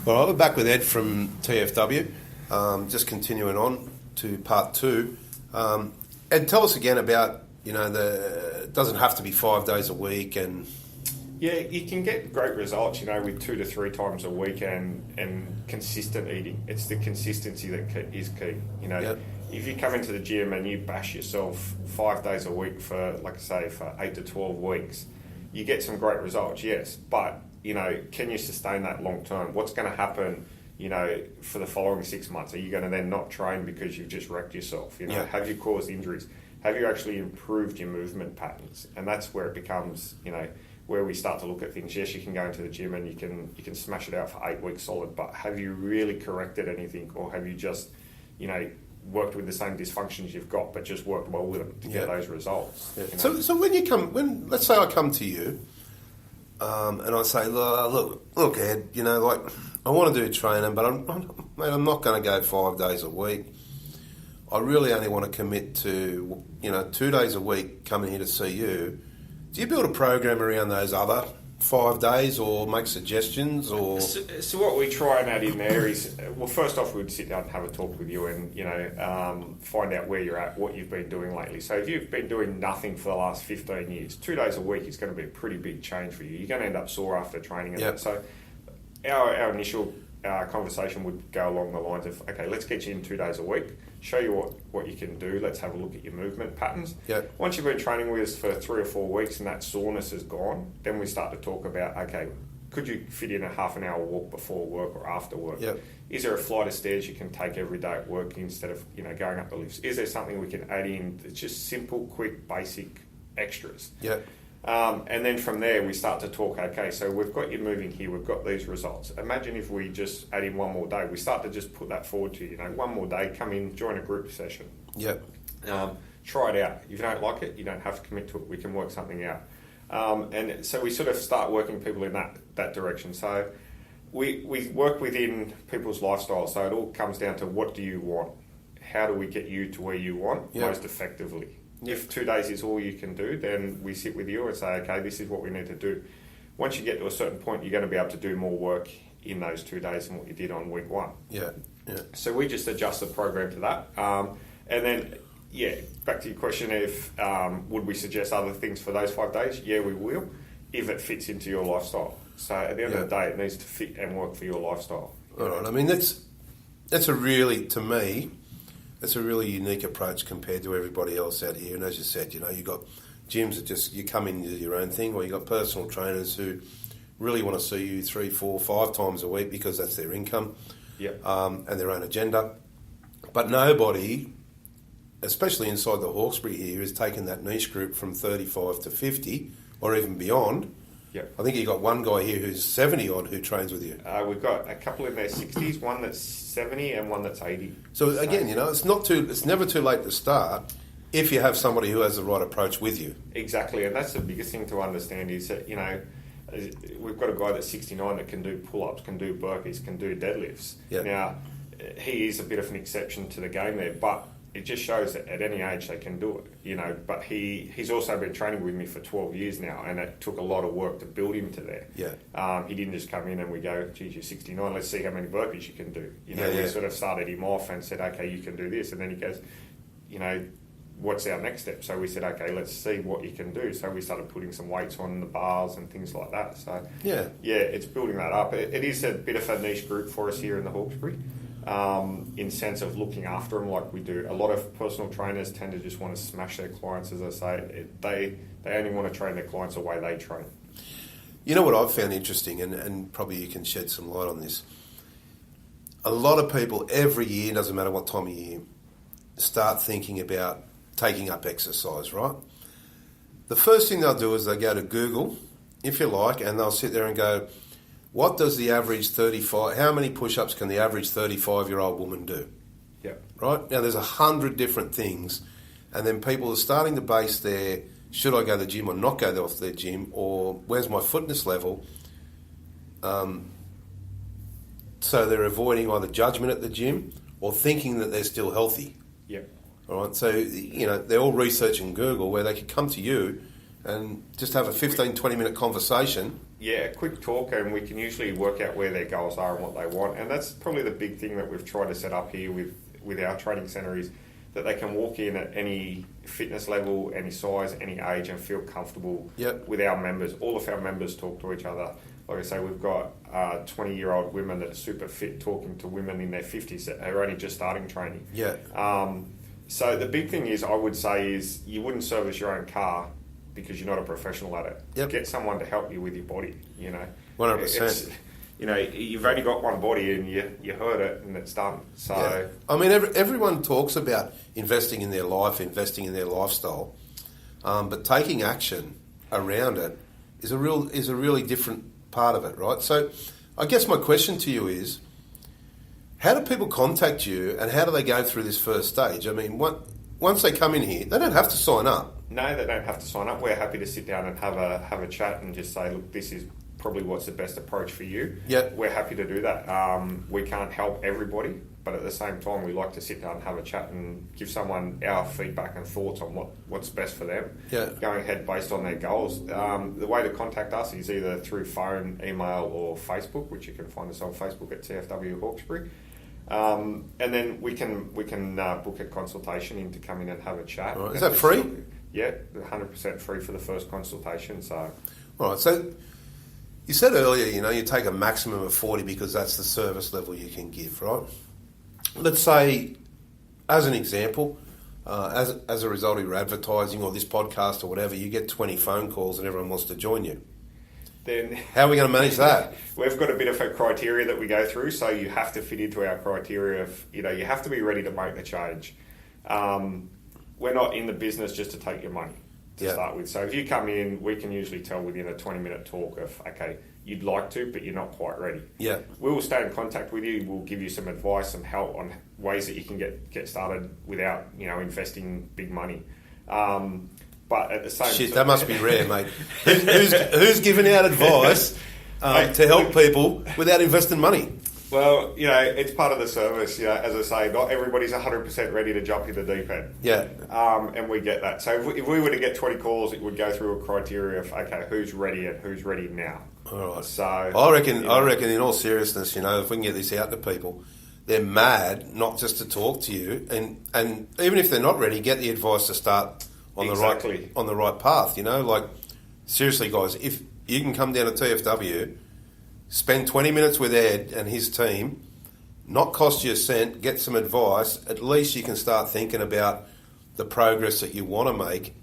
All right, we're back with Ed from TFW. Just continuing on to part 2. Ed, tell us again about, it doesn't have to be 5 days a week and... Yeah, you can get great results, with 2 to 3 times a week and consistent eating. It's the consistency that is key. Yep. If you come into the gym and you bash yourself 5 days a week for, like I say, for 8 to 12 weeks, you get some great results, yes. But, can you sustain that long term? What's going to happen, for the following 6 months? Are you going to then not train because you've just wrecked yourself? Have you caused injuries? Have you actually improved your movement patterns? And that's where it becomes, where we start to look at things. Yes, you can go into the gym and you can smash it out for 8 weeks solid, but have you really corrected anything, or have you just, worked with the same dysfunctions you've got, but just worked well with them to get those results? Yeah. So when let's say I come to you, and I say, look, Ed, I want to do training, but I'm not going to go 5 days a week. I really only want to commit to, 2 days a week coming here to see you. Do you build a program around those other 5 days, or make suggestions, or? So what we try and add in there is, well, first off, we'd sit down and have a talk with you and, find out where you're at, what you've been doing lately. So if you've been doing nothing for the last 15 years, 2 days a week is going to be a pretty big change for you. You're going to end up sore after training. And that. So our initial conversation would go along the lines of, okay, let's get you in 2 days a week, show you what you can do, let's have a look at your movement patterns. Yep. Once you've been training with us for 3 or 4 weeks and that soreness is gone, then we start to talk about, okay, could you fit in a half an hour walk before work or after work? Yep. Is there a flight of stairs you can take every day at work instead of going up the lifts? Is there something we can add in that's just simple, quick, basic extras? Yep. And then from there, we start to talk, okay, so we've got you moving here, we've got these results. Imagine if we just add in one more day. We start to just put that forward to you. One more day, come in, join a group session. Yep. Try it out. If you don't like it, you don't have to commit to it. We can work something out. And so we sort of start working people in that direction. So we work within people's lifestyle. So it all comes down to, what do you want? How do we get you to where you want most effectively? If 2 days is all you can do, then we sit with you and say, okay, this is what we need to do. Once you get to a certain point, you're going to be able to do more work in those 2 days than what you did on week 1. Yeah. So we just adjust the program to that. And then, back to your question, if would we suggest other things for those 5 days? Yeah, we will, if it fits into your lifestyle. So at the end of the day, it needs to fit and work for your lifestyle. All right. I mean, that's a really, to me, it's a really unique approach compared to everybody else out here. And as you said, you've got gyms that just, you come in and do your own thing, or you've got personal trainers who really want to see you 3, 4, 5 times a week because that's their income and their own agenda. But nobody, especially inside the Hawkesbury here, is taking that niche group from 35 to 50 or even beyond. I think you've got one guy here who's 70 odd who trains with you. We've got a couple in their 60s, one that's 70 and one that's 80. So again, it's never too late to start if you have somebody who has the right approach with you. Exactly, and that's the biggest thing to understand is that, we've got a guy that's 69 that can do pull-ups, can do burpees, can do deadlifts. Now, he is a bit of an exception to the game there, but it just shows that at any age they can do it, but he's also been training with me for 12 years now, and it took a lot of work to build him to there. He didn't just come in and we go, geez, you're 69, let's see how many burpees you can do. We sort of started him off and said, okay, you can do this, and then he goes, what's our next step? So we said, okay, let's see what you can do. So we started putting some weights on the bars and things like that. So it's building that up. It is a bit of a niche group for us here in the Hawkesbury. In sense of looking after them like we do. A lot of personal trainers tend to just want to smash their clients, as I say. They only want to train their clients the way they train. You know what I've found interesting, and probably you can shed some light on this. A lot of people every year, doesn't matter what time of year, start thinking about taking up exercise, right? The first thing they'll do is they go to Google, if you like, and they'll sit there and go, what does the average 35, how many push-ups can the average 35-year-old woman do? Right? Now, there's 100 different things, and then people are starting to base their, should I go to the gym or not go off their gym, or where's my fitness level? So they're avoiding either judgment at the gym or thinking that they're still healthy. All right? So, they're all researching Google where they could come to you and just have a 15, 20-minute conversation Yeah, quick talk, and we can usually work out where their goals are and what they want. And that's probably the big thing that we've tried to set up here with our training centre is that they can walk in at any fitness level, any size, any age, and feel comfortable with our members. All of our members talk to each other. Like I say, we've got 20-year-old women that are super fit talking to women in their 50s that are only just starting training. So the big thing is, I would say, is you wouldn't service your own car because you're not a professional at it. Get someone to help you with your body, 100%. You've only got one body and you hurt it and it's done. So I mean, everyone talks about investing in their life, investing in their lifestyle, but taking action around it is a really different part of it, right? So I guess my question to you is, how do people contact you and how do they go through this first stage? I mean, once they come in here, they don't have to sign up. No, they don't have to sign up. We're happy to sit down and have a chat and just say, look, this is probably what's the best approach for you. We're happy to do that. We can't help everybody, but at the same time, we like to sit down and have a chat and give someone our feedback and thoughts on what's best for them. Going ahead based on their goals. The way to contact us is either through phone, email, or Facebook, which you can find us on Facebook at TFW Hawkesbury. And then we can book a consultation in to come in and have a chat. Right. Is that free? Yeah, 100% free for the first consultation. So, all right. So you said earlier, you take a maximum of 40 because that's the service level you can give, right? Let's say, as an example, as a result of your advertising or this podcast or whatever, you get 20 phone calls and everyone wants to join you. Then how are we going to manage that? We've got a bit of a criteria that we go through, so you have to fit into our criteria of, you have to be ready to make the change. We're not in the business just to take your money to start with. So if you come in, we can usually tell within a 20-minute talk of, okay, you'd like to, but you're not quite ready. We will stay in contact with you. We'll give you some advice, some help on ways that you can get started without, investing big money. But at the same time... that must be rare, mate. Who's giving out advice to help people without investing money? Well, it's part of the service. As I say, not everybody's 100% ready to jump in the deep end. And we get that. So if we were to get 20 calls, it would go through a criteria of, okay, who's ready and who's ready now. All right. So I reckon in all seriousness, if we can get this out to people, they're mad not just to talk to you, and even if they're not ready, get the advice to start on the right path. Like seriously, guys, if you can come down to TFW, spend 20 minutes with Ed and his team, not cost you a cent, get some advice, at least you can start thinking about the progress that you want to make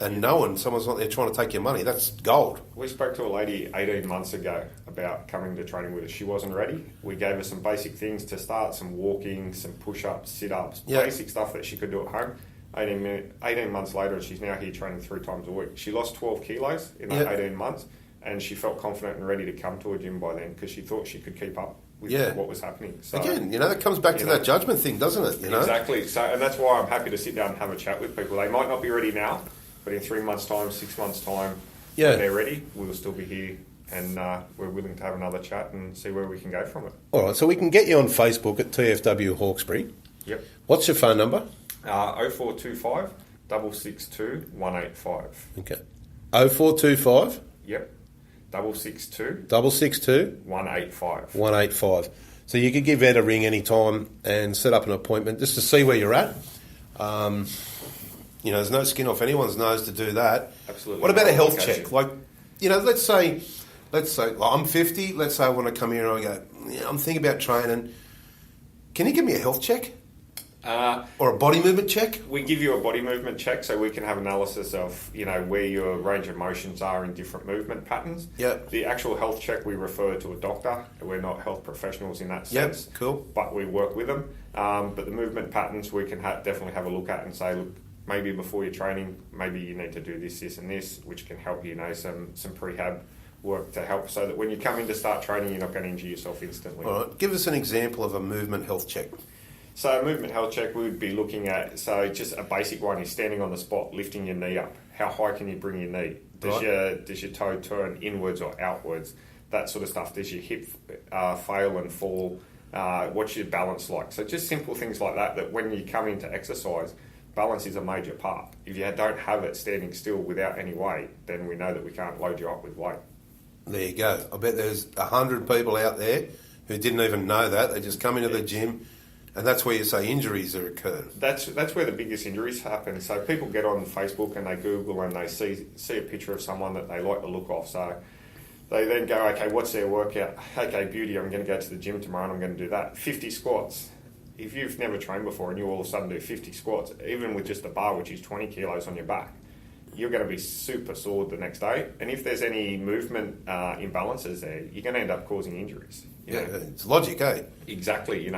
and knowing someone's not there trying to take your money. That's gold. We spoke to a lady 18 months ago about coming to training with us. She wasn't ready. We gave her some basic things to start, some walking, some push-ups, sit-ups, basic stuff that she could do at home. 18 months later, she's now here training 3 times a week. She lost 12 kilos in that 18 months. And she felt confident and ready to come to a gym by then because she thought she could keep up with what was happening. So, again, that comes back to that judgment thing, doesn't it? Exactly. So, and that's why I'm happy to sit down and have a chat with people. They might not be ready now, but in 3 months' time, 6 months' time, when they're ready, we'll still be here and we're willing to have another chat and see where we can go from it. All right, so we can get you on Facebook at TFW Hawkesbury. Yep. What's your phone number? 0425 662 185. Okay. 0425? Yep. 662 185. 185. So you could give Ed a ring any time and set up an appointment just to see where you're at. There's no skin off anyone's nose to do that. Absolutely. What about a health check? Like, let's say I'm 50. Let's say I want to come here and I go, I'm thinking about training. Can you give me a health check? Or a body movement check? We give you a body movement check so we can have analysis of, where your range of motions are in different movement patterns. The actual health check, we refer to a doctor. We're not health professionals in that sense. Cool. But we work with them. But the movement patterns we can definitely have a look at and say, look, maybe before your training, maybe you need to do this, this and this, which can help some prehab work to help so that when you come in to start training, you're not going to injure yourself instantly. All right. Give us an example of a movement health check. So a movement health check we would be looking at, so just a basic one is standing on the spot, lifting your knee up. How high can you bring your knee? Does your toe turn inwards or outwards? That sort of stuff. Does your hip fail and fall? What's your balance like? So just simple things like that when you come into exercise, balance is a major part. If you don't have it standing still without any weight, then we know that we can't load you up with weight. There you go. I bet there's 100 people out there who didn't even know that. They just come into the gym, and that's where you say injuries are occurring. That's where the biggest injuries happen. So people get on Facebook and they Google and they see a picture of someone that they like the look of. So they then go, okay, what's their workout? Okay, beauty, I'm going to go to the gym tomorrow and I'm going to do that. 50 squats. If you've never trained before and you all of a sudden do 50 squats, even with just a bar, which is 20 kilos on your back, you're going to be super sore the next day. And if there's any movement imbalances there, you're going to end up causing injuries. You know? It's logic, eh? Exactly.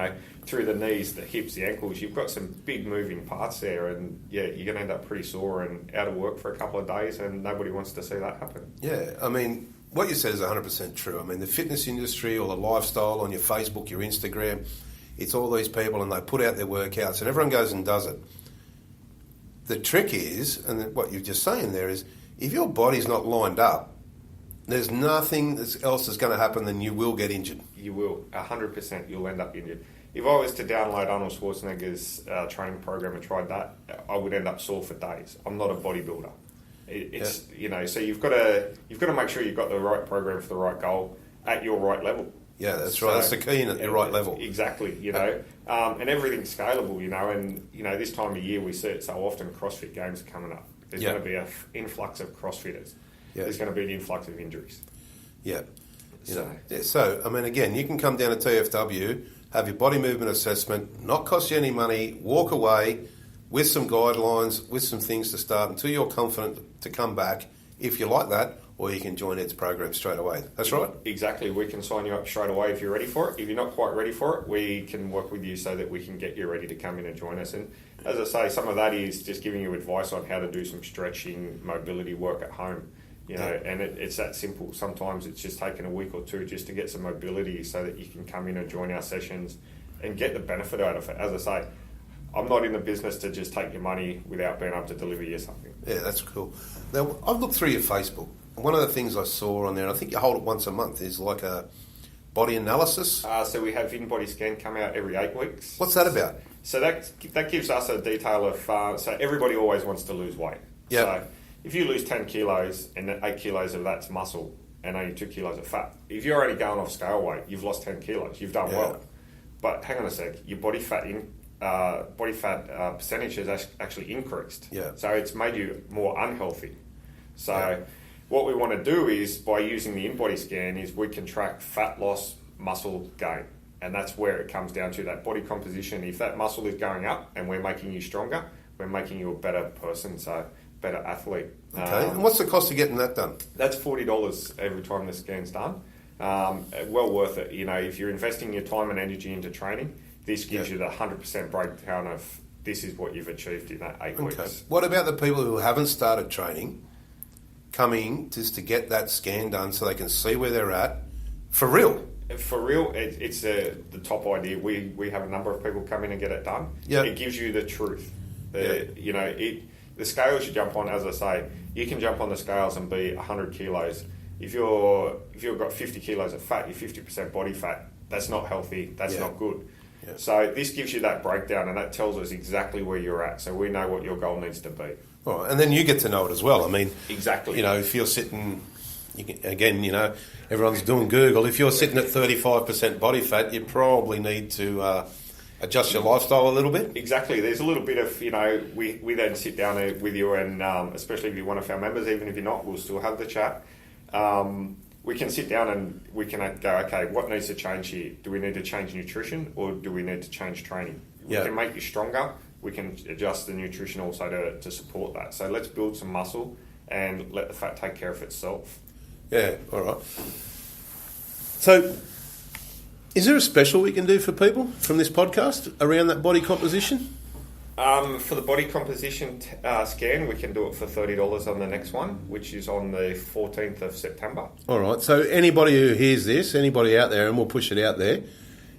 Through the knees, the hips, the ankles, you've got some big moving parts there, and you're going to end up pretty sore and out of work for a couple of days, and nobody wants to see that happen. Yeah, I mean, what you said is 100% true. I mean, the fitness industry or the lifestyle on your Facebook, your Instagram, it's all these people and they put out their workouts and everyone goes and does it. The trick is, and what you're just saying there is, if your body's not lined up, there's nothing else that's going to happen than you will get injured. You will, 100%, you'll end up injured. If I was to download Arnold Schwarzenegger's training program and tried that, I would end up sore for days. I'm not a bodybuilder. So you've got to make sure you've got the right program for the right goal at your right level. Yeah, that's right. That's the key, at your right level. Exactly, and everything's scalable, and this time of year we see it so often. CrossFit Games are coming up. There's going to be an influx of CrossFitters. Yeah. There's going to be an influx of injuries. Yeah. So, I mean, again, you can come down to TFW, have your body movement assessment, not cost you any money, walk away with some guidelines, with some things to start until you're confident to come back, if you like that, or you can join Ed's program straight away. That's right? Exactly. We can sign you up straight away if you're ready for it. If you're not quite ready for it, we can work with you so that we can get you ready to come in and join us. And as I say, some of that is just giving you advice on how to do some stretching, mobility work at home. And it's that simple. Sometimes it's just taking a week or two just to get some mobility so that you can come in and join our sessions and get the benefit out of it. As I say, I'm not in the business to just take your money without being able to deliver you something. Yeah, that's cool. Now, I've looked through your Facebook. One of the things I saw on there, and I think you hold it once a month, is like a body analysis. So we have in-body scan come out every 8 weeks. What's that about? So that gives us a detail of... so everybody always wants to lose weight. Yeah. So if you lose 10 kilos and 8 kilos of that's muscle and only 2 kilos of fat, if you're already going off scale weight, you've lost 10 kilos. You've done well. But hang on a sec, your body fat percentage has actually increased. Yeah. So it's made you more unhealthy. So what we want to do is, by using the in-body scan, is we can track fat loss, muscle gain. And that's where it comes down to that body composition. If that muscle is going up and we're making you stronger, we're making you a better person, so better athlete. Okay. And what's the cost of getting that done? That's $40 every time the scan's done. Well worth it. If you're investing your time and energy into training, this gives you the 100% breakdown of this is what you've achieved in that 8 weeks. What about the people who haven't started training, coming just to get that scan done so they can see where they're at for real? For real, it's the top idea. We have a number of people come in and get it done. Yeah. It gives you the truth. The scales you jump on, as I say, you can jump on the scales and be 100 kilos. If you've got 50 kilos of fat, you're 50% body fat. That's not healthy. That's not good. Yeah. So this gives you that breakdown, and that tells us exactly where you're at, so we know what your goal needs to be. All right, and then you get to know it as well. I mean, exactly. If you're sitting, everyone's doing Google. If you're sitting at 35% body fat, you probably need to adjust your lifestyle a little bit. Exactly. There's a little bit of, we then sit down with you, and especially if you're one of our members, even if you're not, we'll still have the chat. We can sit down and we can go, okay, what needs to change here? Do we need to change nutrition, or do we need to change training? We can make you stronger. We can adjust the nutrition also to support that. So let's build some muscle and let the fat take care of itself. Yeah, all right. So is there a special we can do for people from this podcast around that body composition? For the body composition scan, we can do it for $30 on the next one, which is on the 14th of September. All right. So anybody who hears this, anybody out there, and we'll push it out there,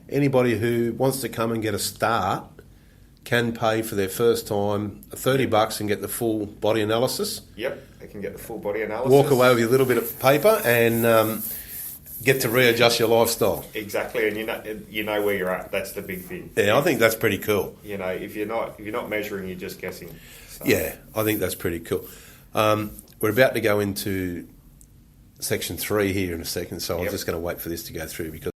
anybody who wants to come and get a start can pay for their first time $30 and get the full body analysis. Yep, they can get the full body analysis. Walk away with a little bit of paper and get to readjust your lifestyle. Exactly, and you know where you're at. That's the big thing. Yeah, I think that's pretty cool. If you're not measuring, you're just guessing. So. Yeah, I think that's pretty cool. We're about to go into section 3 here in a second, so I'm just going to wait for this to go through because